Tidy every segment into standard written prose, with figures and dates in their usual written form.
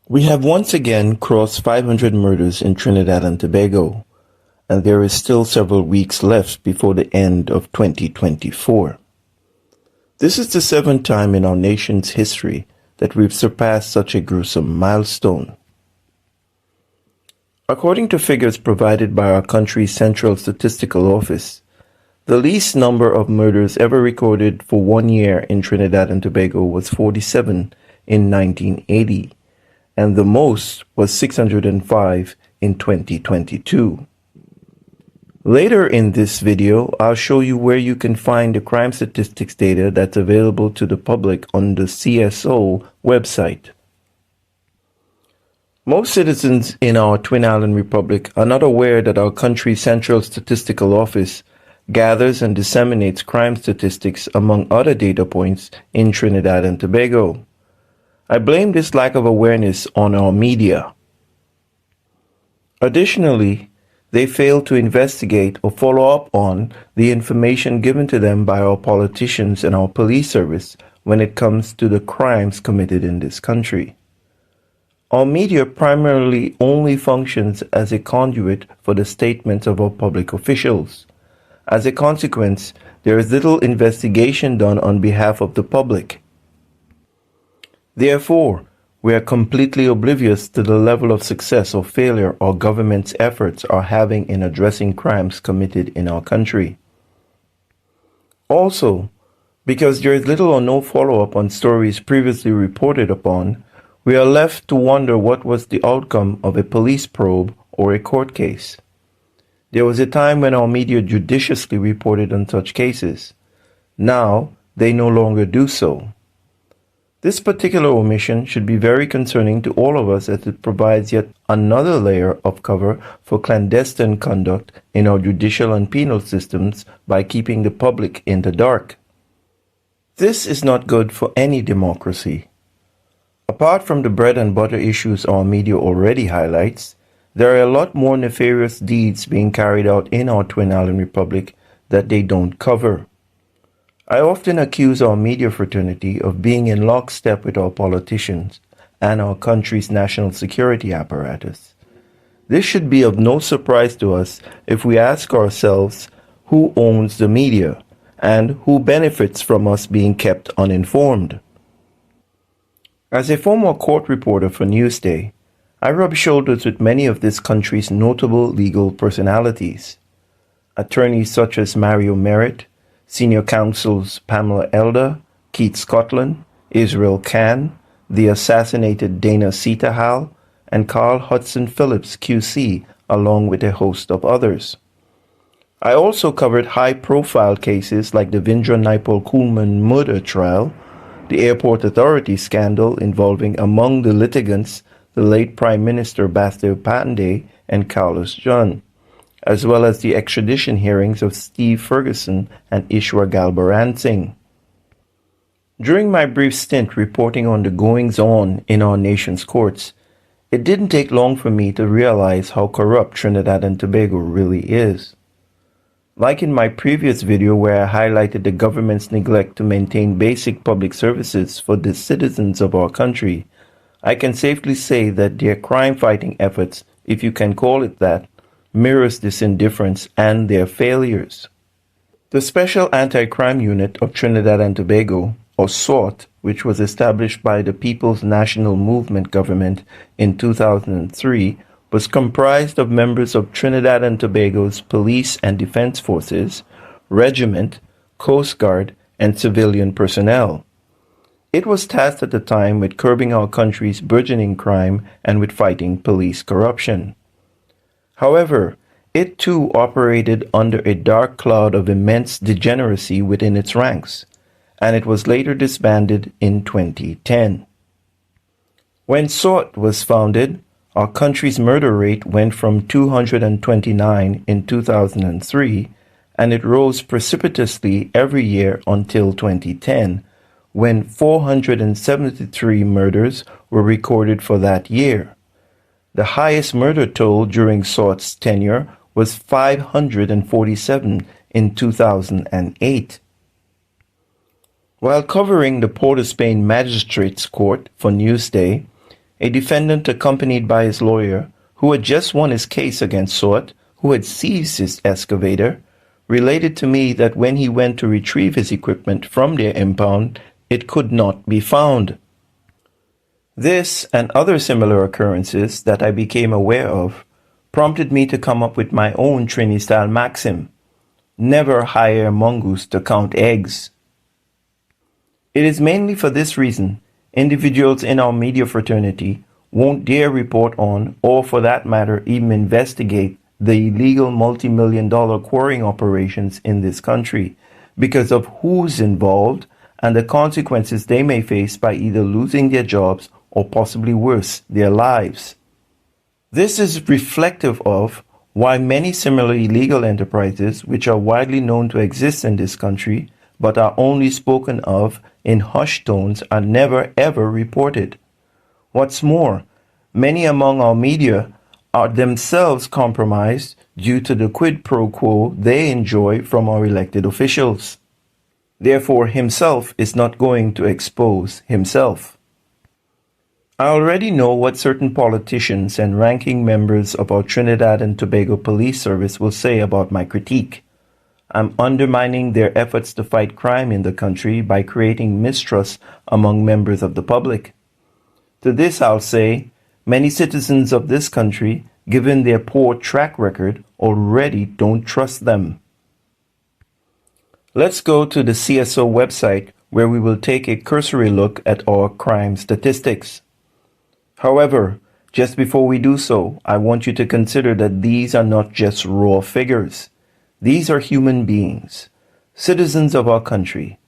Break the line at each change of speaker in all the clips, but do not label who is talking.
We have once again crossed 500 murders in Trinidad and Tobago, and there is still several weeks left before the end of 2024. This is the seventh time in our nation's history that we've surpassed such a gruesome milestone. According to figures provided by our country's Central Statistical Office, the least number of murders ever recorded for 1 year in Trinidad and Tobago was 47 in 1980, and the most was 605 in 2022. Later in this video, I'll show you where you can find the crime statistics data that's available to the public on the CSO website. Most citizens in our Twin Island Republic are not aware that our country's Central Statistical Office gathers and disseminates crime statistics among other data points in Trinidad and Tobago. I blame this lack of awareness on our media. Additionally, they fail to investigate or follow up on the information given to them by our politicians and our police service when it comes to the crimes committed in this country. Our media primarily only functions as a conduit for the statements of our public officials. As a consequence, there is little investigation done on behalf of the public. Therefore, we are completely oblivious to the level of success or failure our government's efforts are having in addressing crimes committed in our country. Also, because there is little or no follow-up on stories previously reported upon, we are left to wonder what was the outcome of a police probe or a court case. There was a time when our media judiciously reported on such cases. Now, they no longer do so. This particular omission should be very concerning to all of us as it provides yet another layer of cover for clandestine conduct in our judicial and penal systems by keeping the public in the dark. This is not good for any democracy. Apart from the bread and butter issues our media already highlights, there are a lot more nefarious deeds being carried out in our Twin Island Republic that they don't cover. I often accuse our media fraternity of being in lockstep with our politicians and our country's national security apparatus. This should be of no surprise to us if we ask ourselves who owns the media and who benefits from us being kept uninformed. As a former court reporter for Newsday, I rub shoulders with many of this country's notable legal personalities. Attorneys such as Mario Merritt, Senior Counsels Pamela Elder, Keith Scotland, Israel Khan, the assassinated Dana Setahal, and Carl Hudson Phillips QC, along with a host of others. I also covered high-profile cases like the Vindra Naipal Coolman murder trial, the Airport Authority scandal involving among the litigants the late Prime Minister Bastille Patande and Carlos John, as well as the extradition hearings of Steve Ferguson and Ishwar Galbaran Singh. During my brief stint reporting on the goings-on in our nation's courts, it didn't take long for me to realize how corrupt Trinidad and Tobago really is. Like in my previous video where I highlighted the government's neglect to maintain basic public services for the citizens of our country, I can safely say that their crime-fighting efforts, if you can call it that, mirrors this indifference and their failures. The Special Anti-Crime Unit of Trinidad and Tobago, or SORT, which was established by the People's National Movement government in 2003, was comprised of members of Trinidad and Tobago's police and defense forces, regiment, coast guard, and civilian personnel. It was tasked at the time with curbing our country's burgeoning crime and with fighting police corruption. However, it too operated under a dark cloud of immense degeneracy within its ranks, and it was later disbanded in 2010. When SORT was founded, our country's murder rate went from 229 in 2003, and it rose precipitously every year until 2010, when 473 murders were recorded for that year. The highest murder toll during SORT's tenure was 547 in 2008. While covering the Port of Spain Magistrates Court for Newsday, a defendant accompanied by his lawyer, who had just won his case against Swart, who had seized his excavator, related to me that when he went to retrieve his equipment from their impound, it could not be found. This and other similar occurrences that I became aware of prompted me to come up with my own Trini-style maxim: never hire a mongoose to count eggs. It is mainly for this reason individuals in our media fraternity won't dare report on, or for that matter even investigate, the illegal multi-million-dollar quarrying operations in this country because of who's involved and the consequences they may face by either losing their jobs or possibly worse, their lives. This is reflective of why many similar illegal enterprises, which are widely known to exist in this country but are only spoken of in hushed tones, are never ever reported. What's more, many among our media are themselves compromised due to the quid pro quo they enjoy from our elected officials. Therefore, himself is not going to expose himself. I already know what certain politicians and ranking members of our Trinidad and Tobago Police Service will say about my critique. I'm undermining their efforts to fight crime in the country by creating mistrust among members of the public. To this I'll say, many citizens of this country, given their poor track record, already don't trust them. Let's go to the CSO website where we will take a cursory look at our crime statistics. However, just before we do so, I want you to consider that these are not just raw figures. These are human beings, citizens of our country,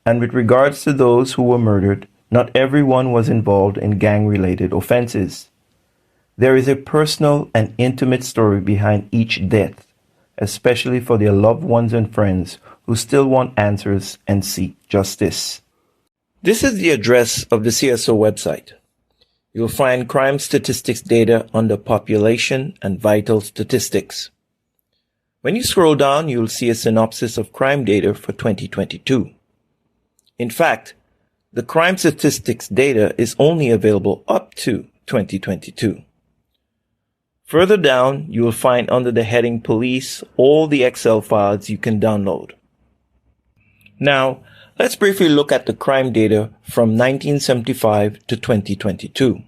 and with regards to those who were murdered, not everyone was involved in gang-related offenses. There is a personal and intimate story behind each death, especially for their loved ones and friends who still want answers and seek justice. This is the address of the CSO website. You'll find crime statistics data under population and vital statistics. When you scroll down, you'll see a synopsis of crime data for 2022. In fact, the crime statistics data is only available up to 2022. Further down, you will find under the heading Police all the Excel files you can download. Now, let's briefly look at the crime data from 1975 to 2022.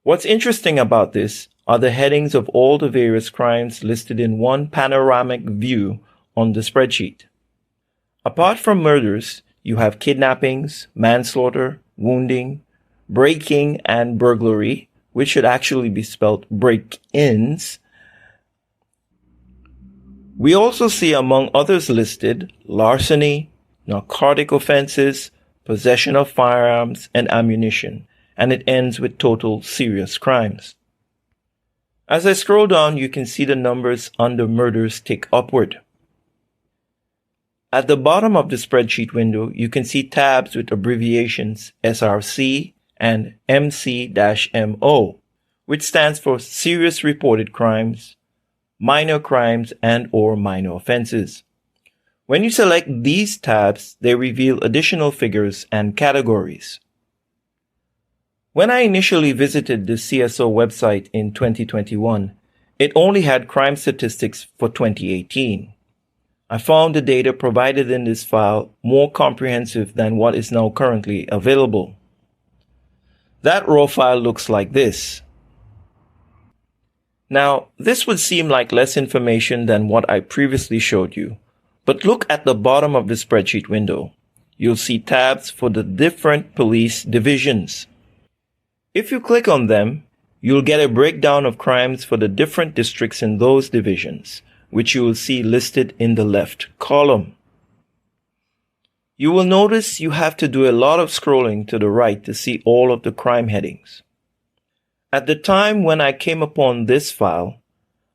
What's interesting about this are the headings of all the various crimes listed in one panoramic view on the spreadsheet. Apart from murders, you have kidnappings, manslaughter, wounding, breaking and burglary, which should actually be spelled break-ins. We also see among others listed larceny, narcotic offenses, possession of firearms and ammunition, and it ends with total serious crimes. As I scroll down, you can see the numbers under murders tick upward. At the bottom of the spreadsheet window, you can see tabs with abbreviations SRC and MC-MO, which stands for Serious Reported Crimes, Minor Crimes and/or Minor Offenses. When you select these tabs, they reveal additional figures and categories. When I initially visited the CSO website in 2021, it only had crime statistics for 2018. I found the data provided in this file more comprehensive than what is now currently available. That raw file looks like this. Now, this would seem like less information than what I previously showed you, but look at the bottom of the spreadsheet window. You'll see tabs for the different police divisions. If you click on them, you'll get a breakdown of crimes for the different districts in those divisions, which you will see listed in the left column. You will notice you have to do a lot of scrolling to the right to see all of the crime headings. At the time when I came upon this file,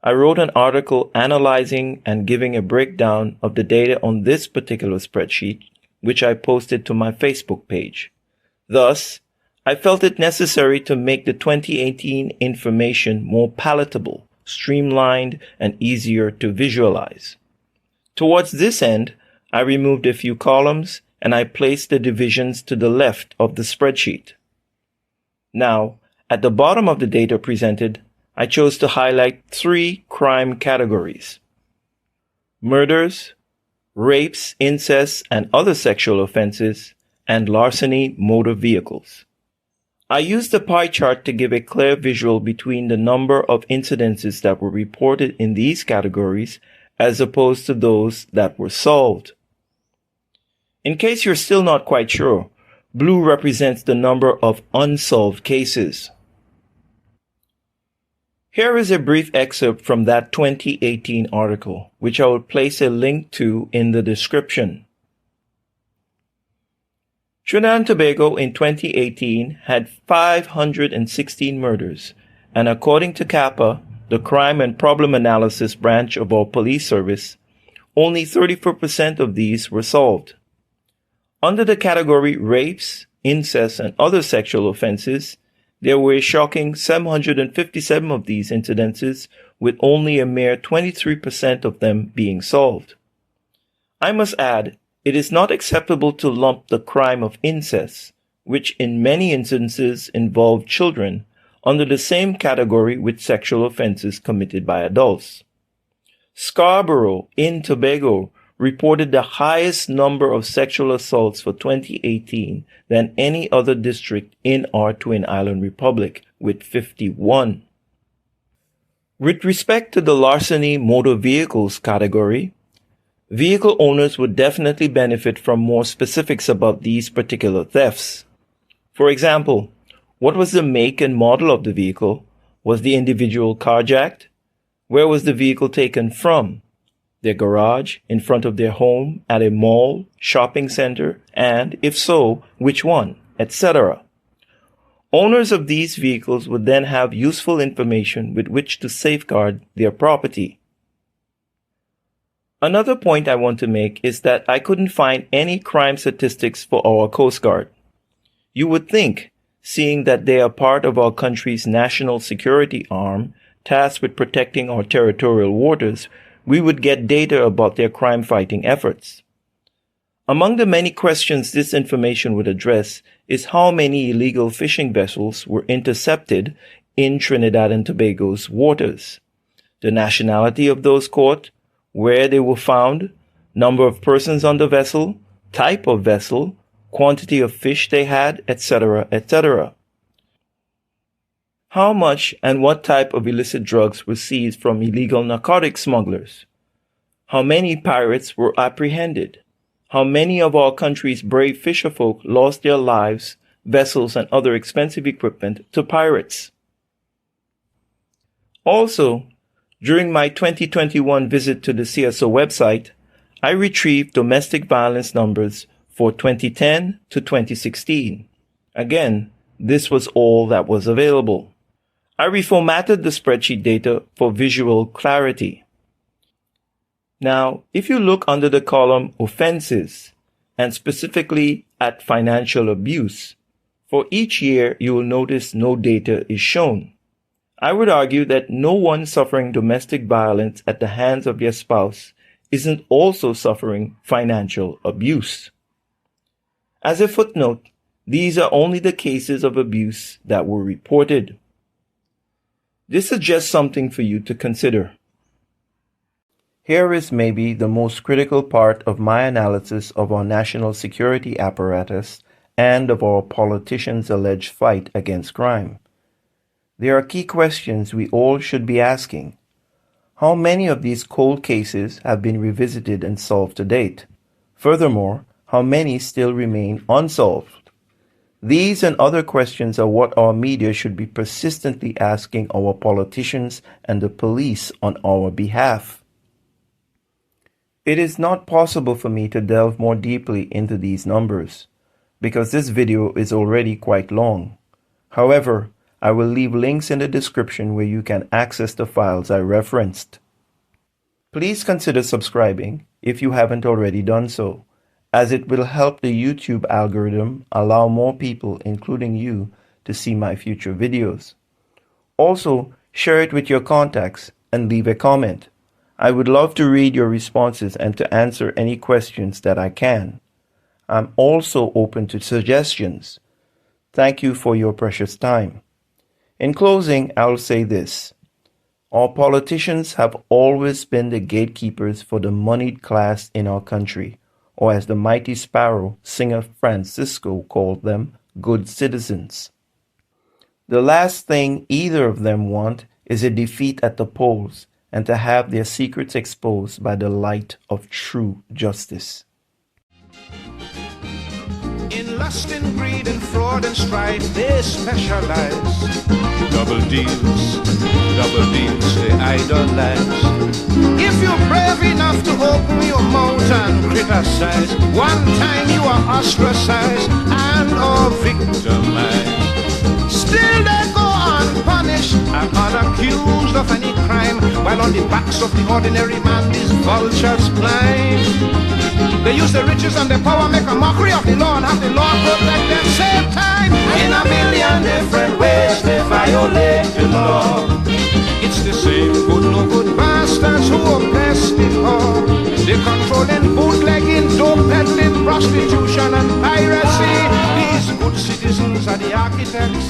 I wrote an article analyzing and giving a breakdown of the data on this particular spreadsheet, which I posted to my Facebook page. Thus, I felt it necessary to make the 2018 information more palatable, streamlined, and easier to visualize. Towards this end, I removed a few columns and I placed the divisions to the left of the spreadsheet. Now, at the bottom of the data presented, I chose to highlight 3 crime categories: murders, rapes, incest, and other sexual offenses, and larceny motor vehicles. I used the pie chart to give a clear visual between the number of incidences that were reported in these categories as opposed to those that were solved. In case you're still not quite sure, blue represents the number of unsolved cases. Here is a brief excerpt from that 2018 article, which I will place a link to in the description. Trinidad and Tobago in 2018 had 516 murders, and according to CAPA, the Crime and Problem Analysis branch of our police service, only 34% of these were solved. Under the category rapes, incest, and other sexual offenses, there were a shocking 757 of these incidences, with only a mere 23% of them being solved. I must add, it is not acceptable to lump the crime of incest, which in many instances involve children, under the same category with sexual offenses committed by adults. Scarborough in Tobago reported the highest number of sexual assaults for 2018 than any other district in our Twin Island Republic, with 51. With respect to the larceny motor vehicles category, vehicle owners would definitely benefit from more specifics about these particular thefts. For example, what was the make and model of the vehicle? Was the individual carjacked? Where was the vehicle taken from? Their garage, in front of their home, at a mall, shopping center, and, if so, which one, etc. Owners of these vehicles would then have useful information with which to safeguard their property. Another point I want to make is that I couldn't find any crime statistics for our Coast Guard. You would think, seeing that they are part of our country's national security arm, tasked with protecting our territorial waters, we would get data about their crime-fighting efforts. Among the many questions this information would address is how many illegal fishing vessels were intercepted in Trinidad and Tobago's waters, the nationality of those caught, where they were found, number of persons on the vessel, type of vessel, quantity of fish they had, etc., etc. How much and what type of illicit drugs were seized from illegal narcotic smugglers? How many pirates were apprehended? How many of our country's brave fisherfolk lost their lives, vessels, and other expensive equipment to pirates? Also, during my 2021 visit to the CSO website, I retrieved domestic violence numbers for 2010 to 2016. Again, this was all that was available. I reformatted the spreadsheet data for visual clarity. Now, if you look under the column Offenses, and specifically at financial abuse, for each year you will notice no data is shown. I would argue that no one suffering domestic violence at the hands of their spouse isn't also suffering financial abuse. As a footnote, these are only the cases of abuse that were reported. This is just something for you to consider. Here is maybe the most critical part of my analysis of our national security apparatus and of our politicians' alleged fight against crime. There are key questions we all should be asking. How many of these cold cases have been revisited and solved to date? Furthermore, how many still remain unsolved? These and other questions are what our media should be persistently asking our politicians and the police on our behalf. It is not possible for me to delve more deeply into these numbers, because this video is already quite long. However, I will leave links in the description where you can access the files I referenced. Please consider subscribing if you haven't already done so, as it will help the YouTube algorithm allow more people, including you, to see my future videos. Also, share it with your contacts and leave a comment. I would love to read your responses and to answer any questions that I can. I'm also open to suggestions. Thank you for your precious time. In closing, I'll say this. Our politicians have always been the gatekeepers for the moneyed class in our country, or as the mighty sparrow singer Francisco called them, good citizens. The last thing either of them want is a defeat at the polls and to have their secrets exposed by the light of true justice.
In lust and greed and fraud and strife, they specialize. Double deals, they idolize. If you're brave enough to open your mouth and criticize, one time you are ostracized and or victimized. Still they go unpunished and unaccused of any crime, while on the backs of the ordinary man these vultures climb. They use the riches and the power, make a mockery of the law, and have the law protect them same time. In a million different ways they violate the law. It's the same good no good bastards who oppress the poor. They controlling bootlegging, dope peddling, prostitution and piracy. These good citizens are the architects